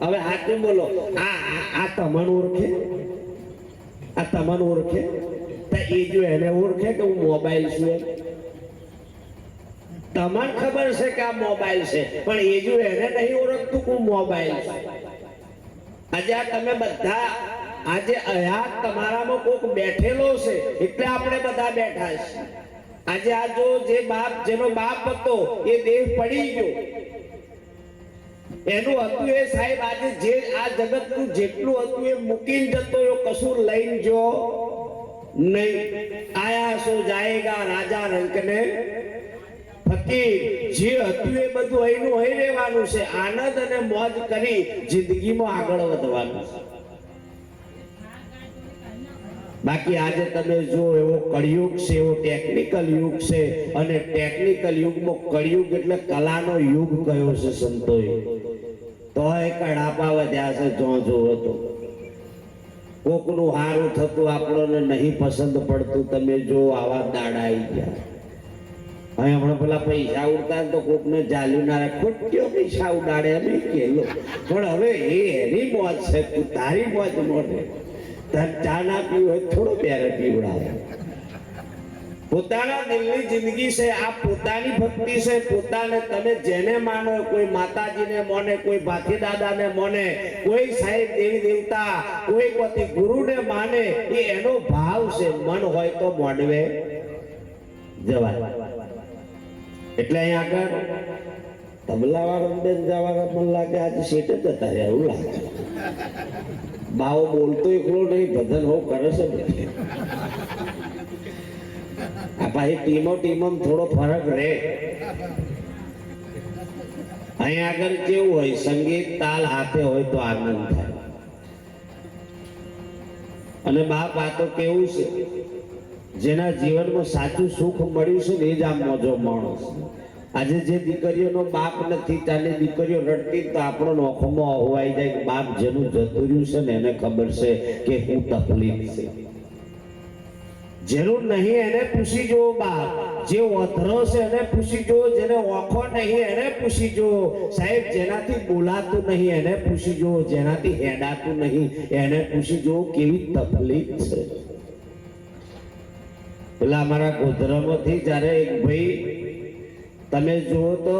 હવે હાથે બોલો, આ તમને ઓળખે? આ તમને ઓળખે? તો એ જો એને ઓળખે કે હું મોબાઈલ છું, તમને ખબર છે કે આ મોબાઈલ છે, પણ એ જો એને નહીં ઓળખતું કે હું મોબાઈલ છું. આજે આ તમે બધા આજે અહીંયા તમારામાં કોક બેઠેલો છે એટલે આપણે બધા બેઠા છે. આજે આ જો જે બાપ જેનો બાપ હતો એ દેહ પડી ગયો, એનું હતું એ સાહેબ આજે જે આ જગતનું જેટલું હતું એ મૂકીને જતો રહ્યો, કશું લઈને જો નહીં. આયા સો જાયેગા રાજા રંકને ફકીર. જે હતું એ બધું અહીંનું અહીં રહેવાનું છે, આનંદ અને મોજ કરી જિંદગીમાં આગળ વધવાનું છે. બાકી આજે તમે જો એવો કળિયુગ છે, એવો ટેકનિકલ યુગ છે, અને ટેકનિકલ યુગમાં કળિયુગ એટલે કલાનો યુગ કયો છે સંતોએ. તોય કડાપા વધ્યા છે જો જોવો તો. કોકનું હારું થતું આપણને નહીં પસંદ પડતું. તમે જો આવા દાડા આવી ગયા. અહીં હમણાં પેલા પૈસા ઉડતા તો કોકને જાલ્યું ના રાખે, ખોટ્યો પૈસા ઉડાડે અમે કેલો. પણ હવે એની મોજ છે, તું તારી મોજ મળે. ચા ના પીવું હોય થોડો પ્યારે પીવડાવે. પોતાના દિલની જિંદગી છે, આ પોતાની ભક્તિ છે. પોતાને તમે જેને માનો, કોઈ માતાજીને માને, કોઈ ભાથી દાદાને માને, કોઈ સાહેબ દેવી દેવતા, કોઈ પતિ ગુરુને માને, એ એનો ભાવ છે. મન હોય તો મોડવે જવાય. એટલે અહીં આગળ તબલા વાળા બેન જવાના મન લાગે આજે સેટ જ હતા એવું લાગે. બાવો બોલતો એકલો નહીં, ભજન હો કરે છે. આ પાછી ટીમો થોડો ફરક રહે. અહીં આગળ કેવું હોય, સંગીત તાલ હાથે હોય તો આનંદ થાય. અને બાપ આ તો કેવું છે, જેના જીવનમાં સાચું સુખ મળ્યું છે ને એ જ આ મોજો માણસ. આજે જે દીકરીઓનો બાપ નથી, ચાલે દીકરીઓ રડતી તો આપણો નોખમાં હોવાઈ જાય કે બાપ જેનું જતું રહ્યું છે ને એને ખબર છે કે હું તકલીફ છે. જેનું નહીં એને પૂછી જુઓ બાપ. જે ઓથરો છે એને પૂછી જુઓ, જેને ઓખો નહીં એને પૂછી જુઓ સાહેબ. જેનાથી બોલાતું નહીં એને પૂછી જુઓ, જેનાથી હેડાતું નહીં એને પૂછી જુઓ કેવી તકલીફ છે. પેલા અમારા ગોધરામાંથી જ્યારે એક ભાઈ તમે જુઓ તો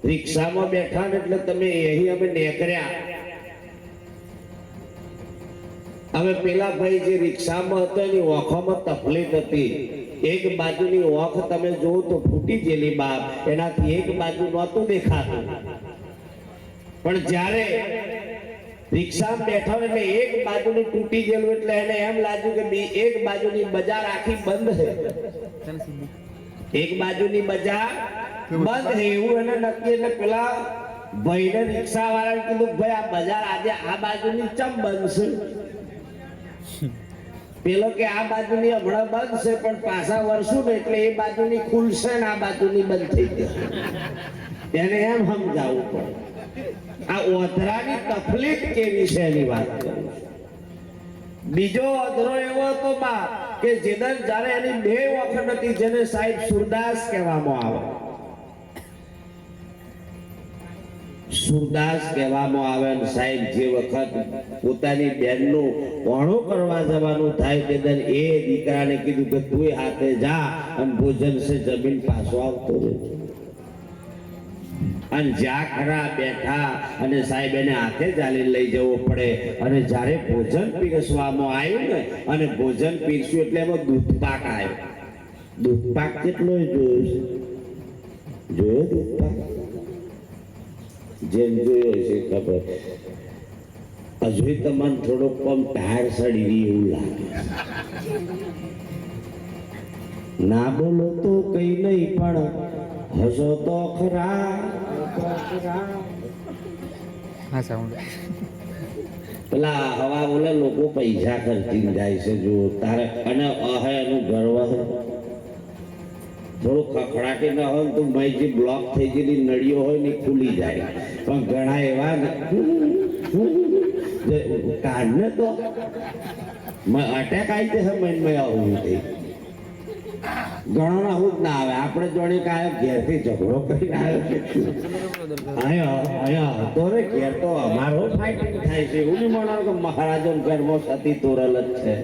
રિક્ષામાં બેઠા ને એટલે તમે અહીં અમે નીકળ્યા. હવે પેલા ભાઈ જે રિક્ષામાં હતો એની ઓખોમાં તકલીફ હતી. એક બાજુની ઓખ તમે જુઓ તો ફૂટી ગયેલી બાપ, એનાથી એક બાજુ નહોતું દેખાતું. પણ જ્યારે રિક્ષામાં બેઠો એટલે એક બાજુની તૂટી ગયેલું એટલે એને એમ લાગ્યું કે એક બાજુની બજાર આખી બંધ છે, એક બાજુની બજાર બંધ છે એવું એને નક્કી. એટલે પેલા ભાઈને રિક્ષા વાળાને કીધું ભાઈ આ બજાર આજે આ બાજુની ચમ બંધ છે? પેલો કે આ બાજુની હમણાં બંધ છે પણ પાછા વરસું ને એટલે એ બાજુની ખુલશે ને આ બાજુની બંધ થઈ જશે. એને એમ સમજાવવું પડે. આ ઓધરાની તકલીફ કેવી છે એની વાત કરું. બીજો અધરો એવો હતો બાપ કે જેને જ્યારે એની બે વખત હતી, જેને સાહેબ સુરદાસ કહેવામાં આવે. સુરદાસ કહેવામાં આવે ને સાહેબ જે વખત પોતાની બેનનું ઓણું કરવા જવાનું થાય તે દર એ દીકરાને કીધું કે તું હાથે જા અને ભોજન છે જમીન પાછો આવતો રહેજો. અને જ્યાં ખરા બેઠા અને સાહેબ એને હાથે ચાલી લઈ જવો પડે. અને જ્યારે ભોજન પીરસવામાં આવ્યું ને અને ભોજન પીરસ્યું એટલે એમાં દૂધપાક આવ્યો. દૂધપાક કેટલો જોયો છે? જોયો દૂધપાક? જેમ જોયો છે ખબર. હજુ તમને થોડોક કમ ટાયર સડી એવું લાગે. ના બોલો તો કઈ નહીં પણ હસો તો ખરા. પેલા હવા બોલે લોકો પૈસા ખર્ચી જાય છે જો તારે. અને અહે એનું ગર્વ છે. થોડું ખખડાટી ના હોય તો ભાઈ જે બ્લોક થઈ ગયેલી નળીઓ હોય ને ખુલી જાય. પણ ઘણા એવા કાઢને તો અટેક આવી જશે મનમાં આવું થઈ. ઘણો આવું જ ના આવે. આપણે જોડે કાયમ ઘેરથી ઝઘડો કરીને આવ્યો અહીંયા તો રે ઘેર તો અમારો ફાઇટિંગ થાય છે. એવું નહીં માનો કે મહારાજો ઘરમાં સતી તોરલ જ છે.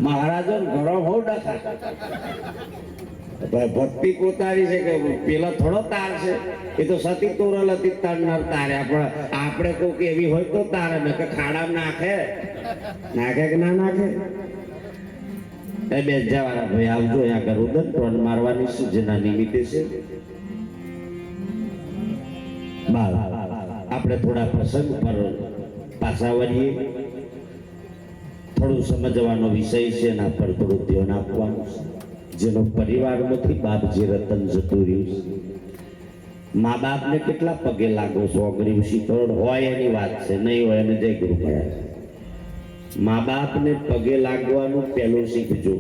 મહારાજો ઘણો બહુ ડખા ભક્તિ કોતારી છે કે પેલા થોડો તાર છે. એ તો સતી તોરલ હતી તરનાર તારે. આપણે કોઈક એવી હોય તો તારે ને કે ખાડામાં નાખે કે ના નાખે. એ બે જવાના ભાઈ આવજો અહીંયા કરું દન ટોન મારવાની સૂચના નિમિત્તે છે. આપણે થોડા પ્રસંગ પર પાછા વળીએ. થોડું સમજવાનો વિષય છે એના પર થોડું ધ્યાન આપવાનું છે. જેનો પરિવારમાંથી બાપજી રતન જતું રહ્યું છે. મા બાપને કેટલા પગે લાગો છો? અગ્રિમ શીતળ હોય એની વાત છે, નહીં હોય એને જય ગુરુ કયા છે. મા બાપને પગે લાગવાનું પહેલું શીખજો.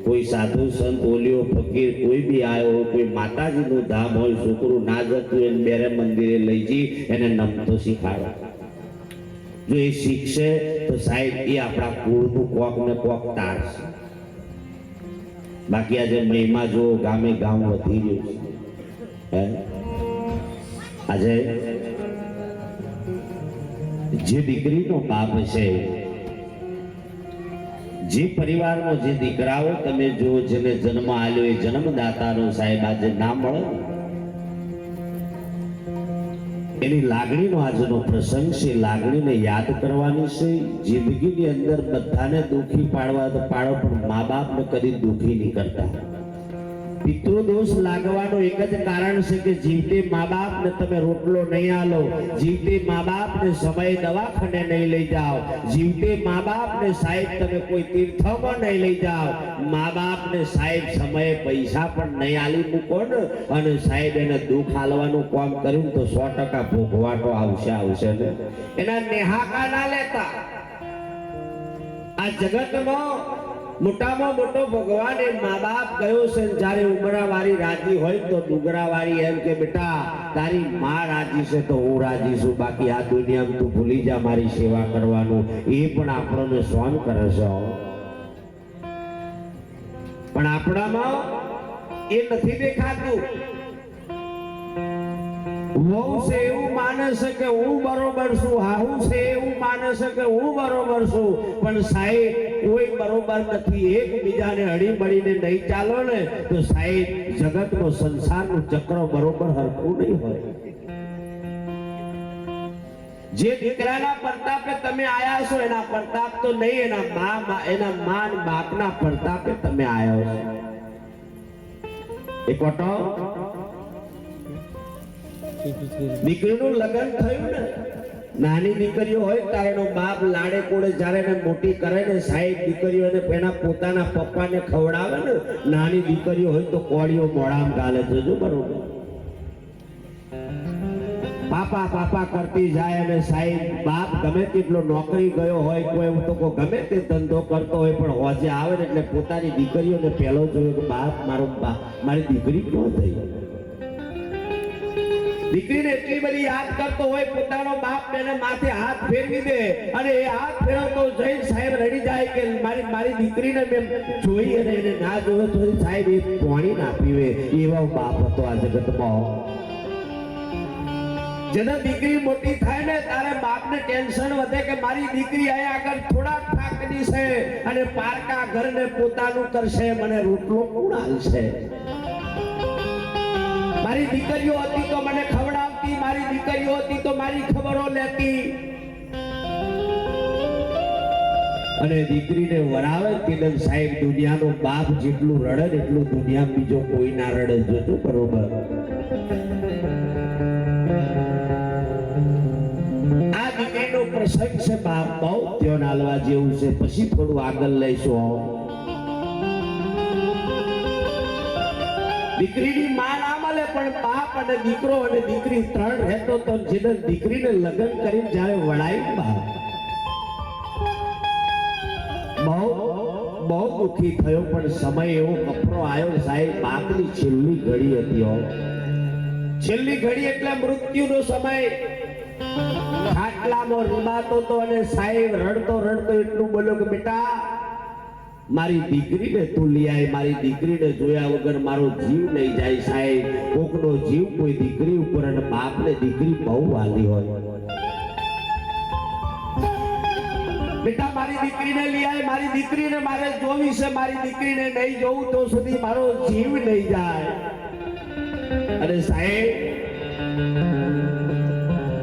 કોઈ સાધુ સંત ઓલિયો ફકીર કોઈ બી આવ્યો હોય, કોઈ માતાજીનું ધામ હોય, છોકરું ના જતું એને બેરે મંદિરે લઈ જઈ એને નમતો શીખાડો. જો એ શીખશે તો સાહેબ એ આપણા કુળનું કોક ને કોક તારશે. બાકી આજે મહિમા જો ગામે ગામ વધી રહ્યું છે. આજે જે દીકરીનો બાપ છે, જે પરિવારમાં જે દીકરાઓ તમે જો જેને જન્મ આલ્યો એ જન્મદાતાનો સાહેબ આજે ના મળે, એની લાગણીનો આજનો પ્રસંગ છે. લાગણીને યાદ કરવાની છે. જિંદગીની અંદર બધાને દુઃખી પાડવા તો પાડો, પણ મા બાપને કદી દુઃખી નહીં કરતા. પિતૃદોષ લાગવાનું એક જ કારણ છે કે જીવતે મા બાપને તમે રોટલો નહીં આલો, જીવતે મા બાપને સમય દવાખાને નહીં લઈ જાઓ, જીવતે મા બાપને સાહેબ તમે કોઈ તીર્થમાં નહીં લઈ જાઓ, મા બાપને સાહેબ સમયે પૈસા પણ નહીં આલી મૂકો ને, અને સાહેબ એને દુઃખ આલવાનું કામ કર્યું તો 100% ભોગવાટો આવશે ને. એના નેહાકા ના લેતા. આ જગતમાં મોટામાં મોટો ભગવાન એ મા બાપ ગયો છે. જ્યારે ઉમરાવાળી રાજી હોય તો ડુંગરાવાળી એમ કે બેટા તારી માં રાજી છે તો હું રાજી છું, બાકી આ દુનિયામાં તું ભૂલી જા મારી સેવા કરવાનું. એ પણ આપણને સોન કરે છે, પણ આપણામાં એ નથી દેખાતું. વહુ છે એવું માને છે કે હું બરોબર છું, હાહુ છે એવું માને છે કે હું બરોબર છું, પણ સાહેબ કોઈ બરોબર નથી. એકબીજાને હળી મળીને નહીં ચાલો ને તો સાહેબ જગતનો સંસારનું ચક્ર બરોબર હરખું નહીં હોય. જે દીકરાના પ્રતાપે તમે આયા છો એના પ્રતાપ તો નહીં, એના માન બાપના પ્રતાપે તમે આયા છો. એક ઓટો દીકરીનું લગ્ન થયું ને, નાની દીકરીઓ હોય ત્યારે એનો બાપ લાડે કોડે જ્યારે એને મોટી કરે ને સાહેબ, દીકરીઓને એના પોતાના પપ્પાને ખવડાવે ને, નાની દીકરીઓ હોય તો કોળીઓ મોઢામાં ગાલે છે. જો બરોબર પાપા પાપા કરતી જાય, અને સાહેબ બાપ ગમે તેટલો નોકરી ગયો હોય, કોઈ તો ગમે તે ધંધો કરતો હોય, પણ હોજે આવે ને એટલે પોતાની દીકરીઓને પહેલો જોયો કે બાપ મારી દીકરી ક્યાં થઈ. દીકરીને એટલી બધી યાદ કરતો હોય, પોતાનો બાપ એને માથે હાથ ફેરવી દે, અને એ હાથ ફેરવતો જઈને સાહેબ રડી જાય કે મારી દીકરીને મેં જોઈ અને એને ના જોવે તો સાહેબ એ પાણી ના પીવે. એવો બાપ હતો આ જગતમાં. જેના દીકરી મોટી થાય ને તારે બાપને ટેન્શન વધે કે મારી દીકરી અહીંયા આગળ થોડા ઠાકની છે અને પારકા ઘરને પોતાનું કરશે, મને રોટલો કોણ આલશે. મારી દીકરીઓ હતી તો મને ખવડાવતી, મારી દીકરીઓ હતી તો મારી ખબરો લેતી. અને દીકરીને વરાવે કે સાહેબ દુનિયાનો બાપ જેટલું રડે એટલું દુનિયા બીજો કોઈ ના રડે. જોજો બરોબર. આ દીકરીનો પ્રસંગ છે બાપ બહુ ધ્યાન આલવા જેવું છે. પછી થોડું આગળ લઈશું. દીકરીની માં ના મળે પણ બાપ અને દીકરો અને દીકરી ત્રણ રહેતો તો જેને દીકરીને લગ્ન કરીને જ્યારે વળાઈ બાપ બહુ દુઃખી થયો. પણ સમય એવો કપરો આવ્યો સાહેબ, બાપની છેલ્લી ઘડી હતી. છેલ્લી ઘડી એટલે મૃત્યુનો સમય. ખાટલામાં રૂબાતો તો અને સાહેબ રડતો એટલું બોલ્યો કે બેટા મારી દીકરીને તું લઈ આય, મારી દીકરીને જોયા વગર મારો જીવ નહીં જાય સાહેબ. કોકનો જીવ કોઈ દીકરી ઉપર, અને બાપને દીકરી બહુ વાલી હોય. બેટા મારી દીકરીને લઈ આય, મારી દીકરીને મારે જોવી છે, મારી દીકરીને નહીં જોઉં તો સુધી મારો જીવ નહીં જાય. અને સાહેબ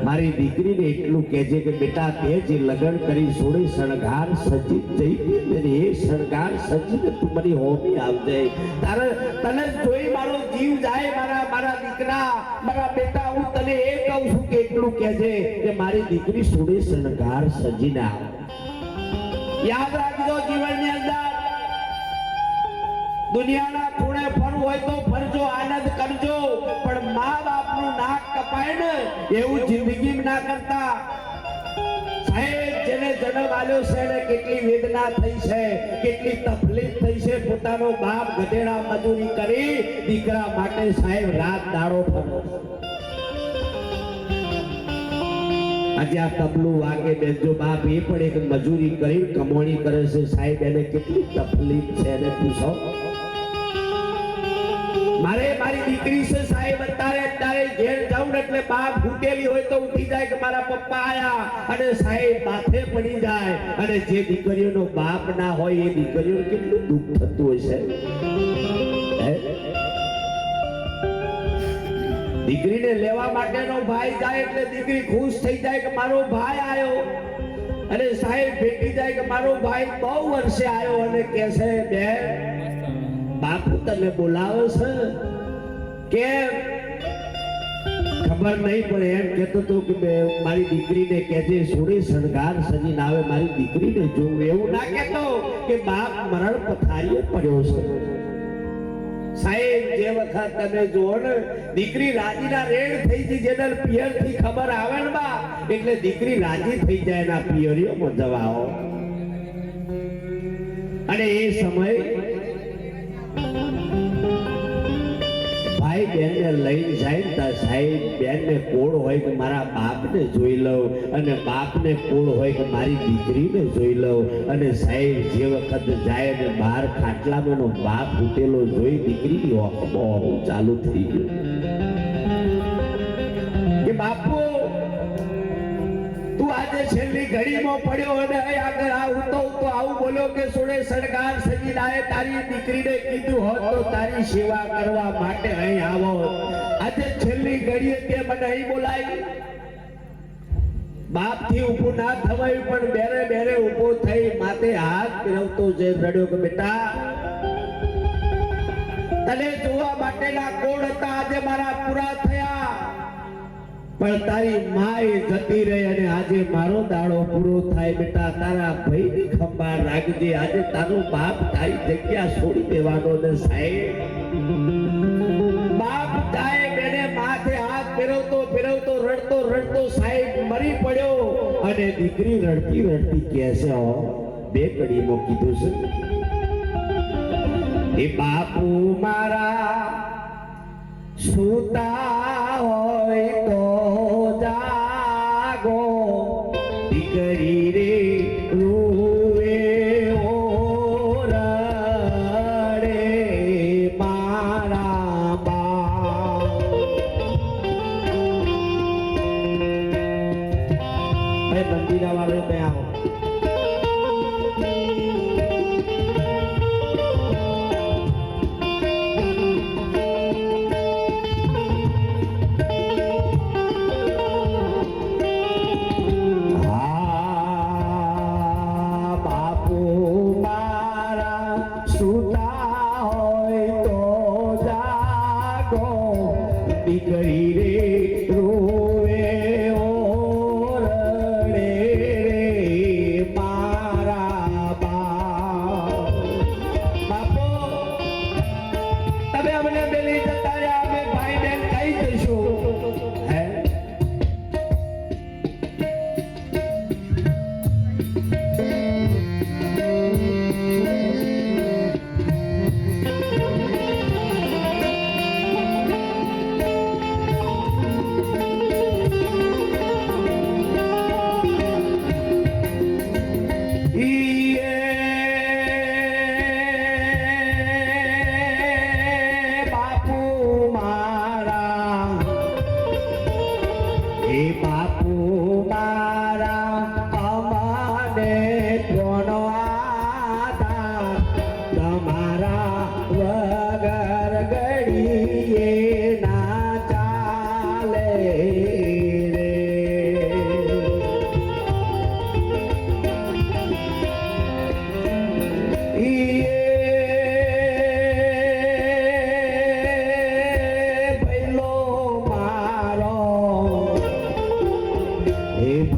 મારી દીકરીને એટલું કહેજે કે બેટા તે જે લગ્ન કરી સોળે શણગાર સજી જઈ ને એ શણગાર સજીને તું મારી હોમી આવજે. તારે તને જોઈ મારો જીવ જાય મારા દીકરા, મારા બેટા. હું તને એ કહું છું કે એટલું કહેજે કે મારી દીકરી સોળે શણગાર સજીને આવે. યાદ રાખજો જીવનની અંદર દુનિયાના ખૂણે ફરવું હોય તો ફરજો, આનંદ કરજો, પણ મા બાપનું નાક કપાય ને એવું જિંદગી ના કરતા. સાહેબ જેને જન્મ આલ્યો છે ને કેટલી વેદના થઈ છે, કેટલી તકલીફ થઈ છે. પોતાનો બાપ ગધેડા મજૂરી કરી દીકરા માટે સાહેબ રાત દાડો ફરો. આજે આ તબલું વાગે બેજો બાપ એ પણ એક મજૂરી કરી કમોણી કરે છે સાહેબ. એને કેટલી તકલીફ છે એને પૂછો. મારી દીકરી છે સાહેબ, અત્યારે ઘેર જાઉં એટલે બાપ ભૂકેલી હોય તો ઉઠી જાય કે મારા પપ્પા આયા, અને સાહેબ માથે પડી જાય. અને જે દીકરીઓનો બાપ ના હોય એ દીકરીઓ કેટલું દુઃખ થતું હશે. દીકરીને લેવા માટેનો ભાઈ જાય એટલે દીકરી ખુશ થઈ જાય કે મારો ભાઈ આવ્યો. અને સાહેબ ભેટી જાય કે મારો ભાઈ બહુ વર્ષે આવ્યો, અને કહે છે બેન બાપુ તને બોલાવે છે કે ખબર નહીં, પણ એમ કહેતો હતો કે મારી દીકરીને કહેજે સોળે શણગાર સજીને આવે, મારી દીકરીને જોવું. એવું ના કહેતો કે બાપ મરણ પથારીએ પડ્યો છે. સાહેબ જે વખત તમે જુઓ ને દીકરી રાજીના રેડ થઈ ગઈ, જેને પિયર થી ખબર આવે ને બા એટલે દીકરી રાજી થઈ જાય એના પિયરીઓમાં જવાઓ. અને એ સમય ભાઈ બેનને લઈને જાય ને સાહેબ બેનને કોળ હોય કે મારા બાપને જોઈ લઉં, અને બાપને કોળ હોય કે મારી દીકરીને જોઈ લઉં. અને સાહેબ જે વખત જાય ને બહાર ખાટલામાં એનો બાપ ઉઠેલો જોઈ દીકરીની ઓખમાં ચાલુ થઈ ગયું કે બાપુ તું આજે છેલ્લી ઘડીમાં પડ્યો અને આગળ આવું તો આવું બોલ્યો કે સોળે શણગાર સજીને આવે. તારી દીકરીને કીધું હોત તો તારી સેવા કરવા માટે અહીં આવો. આજે છેલ્લી ઘડીએ તે મને અહીં બોલાવી. બાપ થી ઊભું ના થવાયું, પણ બેરે બેરે ઊભો થઈ માથે હાથ ફેરવતો જે રડ્યો કે બેટા તને જોવા માટેના કોણ હતા આજે મારા પૂરા થયા, પણ તારી માય જતી રહી અને આજે મારો દાડો પૂરો થાય. બેટા તારા ભાઈની ખંભાળ રાખજે. આજે તારો બાપ તારી જગ્યા છોડી દેવાનો ને સાહેબ. બાપ જાય બેને માથે હાથ ફેરવતો રડતો સાહેબ મરી પડ્યો. અને દીકરી રડતી કહે છે બે કડીમાં કીધું છે એ બાપુ મારા સુતા હોય તો જાગો, દીકરી રે રૂવે ઓ રડે મારા બા. મંદિરા વાળો બે આવો. દીકરી રે રોવે ઓ રડે રે મારા બા.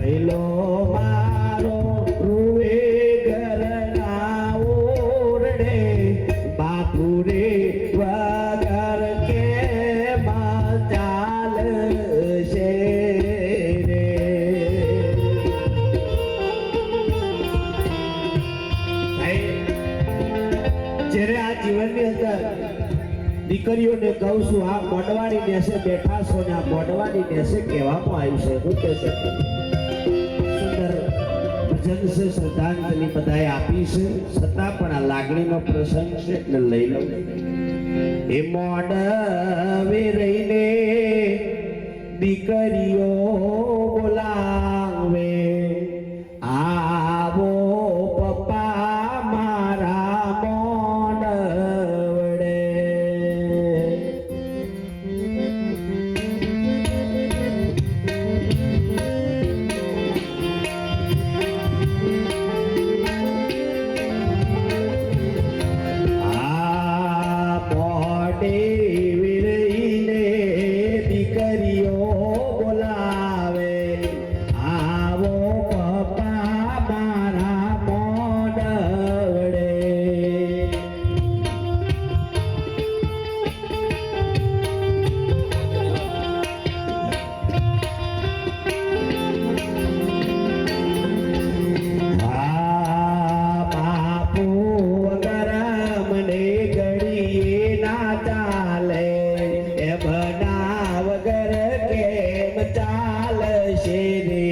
ભૈલો મારો રૂવે ઘરના ઓરડે બાપુ રે વગર કે ચાલશે રે. જ્યારે આ જીવનની અંદર દીકરીઓને કહું છું આ મોડવાની નેસે બેઠા છો ને આ મોડવાની નેસે કહેવામાં આવ્યું છે શું કે છે સુંદર ભજન છે શ્રદ્ધાંજલિ બધાએ આપી છે છતાં પણ આ લાગણીનો પ્રસંગ છે એટલે લઈ લઉં. એ મોડવે રહીને દીકરીઓ બોલાવે આવો પપ્પા મારા મોડવડે. આ મોડે વિરહીને દીકરીઓ બોલાવે આવો પપ્પા મારા મોડવડે. બાપુ વગર મને ઘડીએ ના ચાલે એ બના વગર કેમ ચાલશે રે.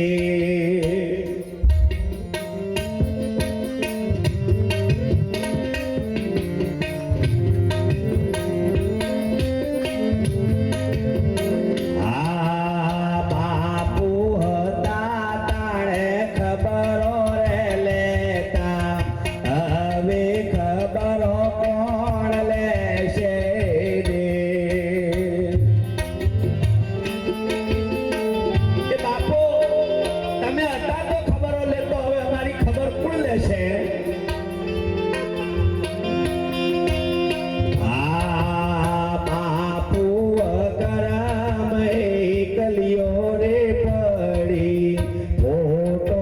બાપુ હતા તાણે ખબરો રે લેતા હવે ખબરો કોણ લેશે રે. એ બાપુ તમે હતા તો ખબરો લેતો હવે અમારી ખબર કોણ લેશે. બાપુ વગર કલિયો રે પડી ફોટો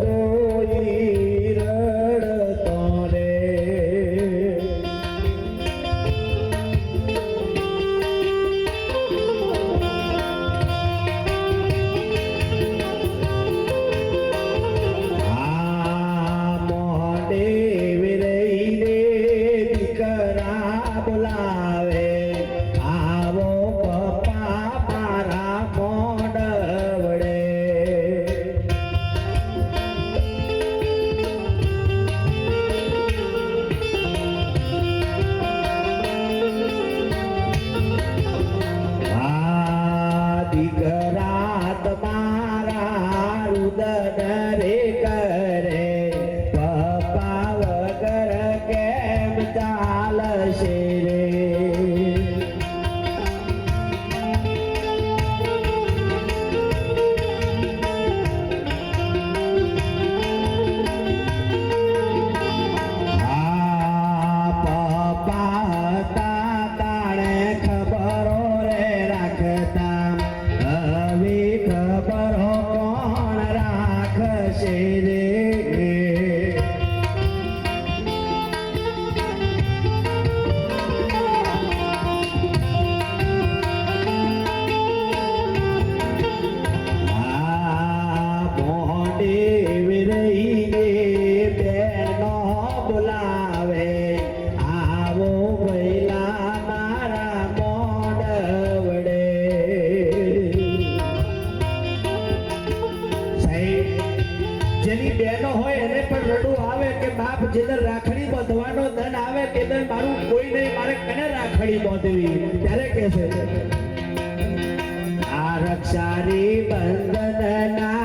જોઈ રડતો રે. મોડે વિરહીને દીકરા બોલાવે આવો પપ્પા મારા મોડવડે. દીકરા તમારા રુદન રે કરે પપ્પા વગર કેમ ચાલશે રે. પપ્પા હતા તાણે ખબરો રે રાખતા હવે ખબરો કોણ રાખશે રે. મોડે વિરહીને બેનો બોલાવે આવો ભૈલા મારા મોડવડે. સાહેબ જેની બેનો હોય એને પણ રડવું આવે કે બાપ જેદર રાખડી બાંધવાનો દન આવે તેદર મારું કોઈ નહીં મારે કને રાખડી બાંધવી ત્યારે કહે છે આ રક્ષારી બંધન ના